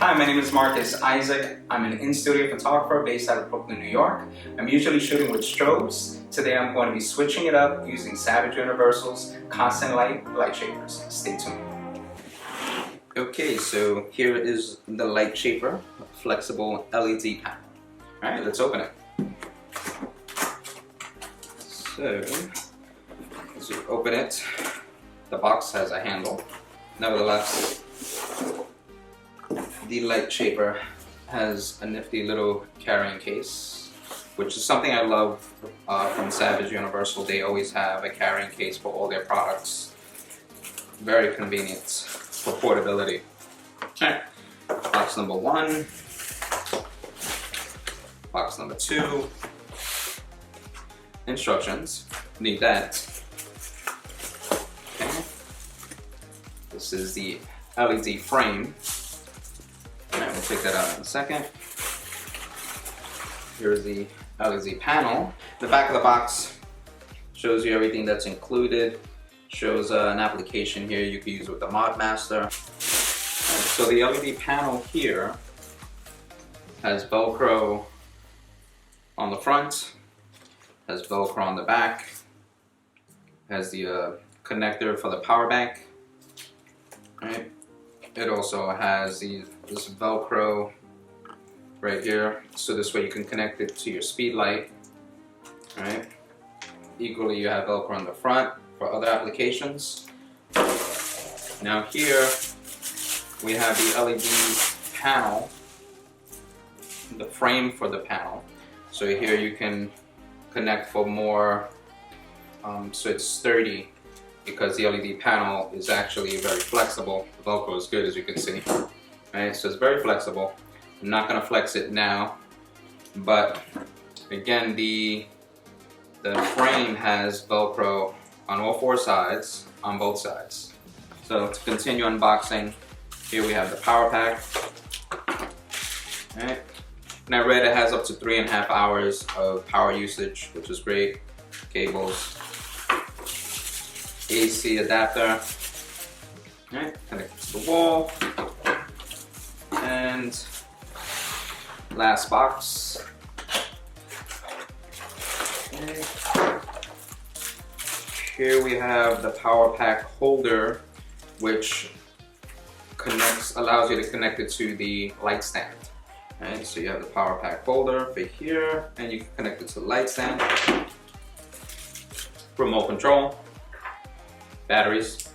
Hi, my name is Marcus Isaac. I'm an in-studio photographer based out of Brooklyn, New York. I'm usually shooting with strobes. Today I'm going to be switching it up using Savage Universal's constant light LightShapers. Stay tuned. Okay, so here is the LightShaper flexible LED panel. Alright, let's open it. So, as you open it, the box has a handle. Nevertheless, the LightShaper has a nifty little carrying case, which is something I love from Savage Universal. They always have a carrying case for all their products. Very convenient for portability. Alright, box number 1, box number 2, instructions, need that. Okay. This is the LED frame. Alright, we'll take that out in a second. Here's the LED panel. The back of the box shows you everything that's included. Shows an application here you can use with the Mod Master. So the LED panel here has Velcro on the front, has Velcro on the back, has the connector for the power bank. Right. It also has this Velcro right here, so this way you can connect it to your speed light. Right. Equally, you have Velcro on the front for other applications. Now here we have the LED panel, the frame for the panel. So here you can connect for more, so it's sturdy, because the LED panel is actually very flexible. The Velcro is good, as you can see. Right, so it's very flexible. I'm not going to flex it now, but again, the frame has Velcro on all 4 sides, on both sides. So to continue unboxing, here we have the power pack. Alright. And I read it has up to 3.5 hours of power usage, which is great. Cables, AC adapter. Alright, connect to the wall. And last box. Okay. Here we have the power pack holder, which allows you to connect it to the light stand. Right, so you have the power pack holder for here, and you can connect it to the light stand. Remote control, batteries,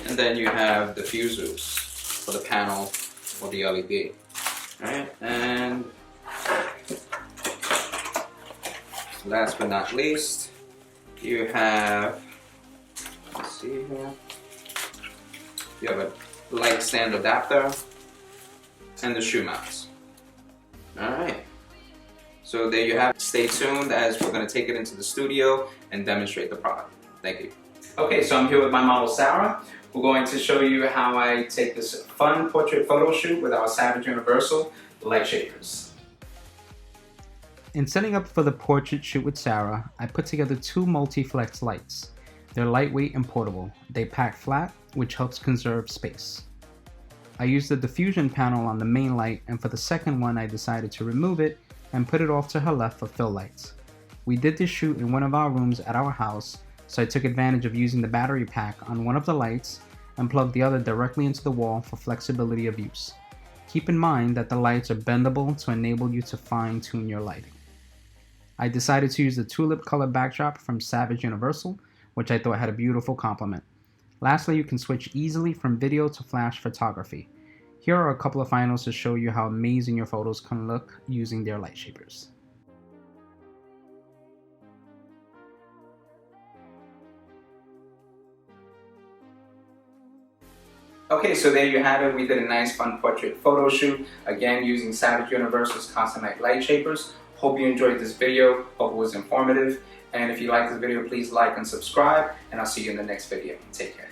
and then you have the fuses for the panel or the LED. Right, and last but not least, you have, let's see here, you have a light stand adapter and the shoe mounts. Alright, so there you have it. Stay tuned as we're going to take it into the studio and demonstrate the product. Thank you. Okay, so I'm here with my model Sarah. We're going to show you how I take this fun portrait photo shoot with our Savage Universal LightShapers. In setting up for the portrait shoot with Sarah, I put together 2 multi-flex lights. They're lightweight and portable. They pack flat, which helps conserve space. I used the diffusion panel on the main light, and for the second one I decided to remove it and put it off to her left for fill lights. We did this shoot in one of our rooms at our house, so I took advantage of using the battery pack on one of the lights and plugged the other directly into the wall for flexibility of use. Keep in mind that the lights are bendable to enable you to fine-tune your lighting. I decided to use the Tulip color backdrop from Savage Universal, which I thought had a beautiful complement. Lastly, you can switch easily from video to flash photography. Here are a couple of finals to show you how amazing your photos can look using their LightShapers. Okay, so there you have it. We did a nice fun portrait photo shoot, again using Savage Universal's constant light LightShapers. Hope you enjoyed this video, hope it was informative, and if you like this video, please like and subscribe, and I'll see you in the next video. Take care.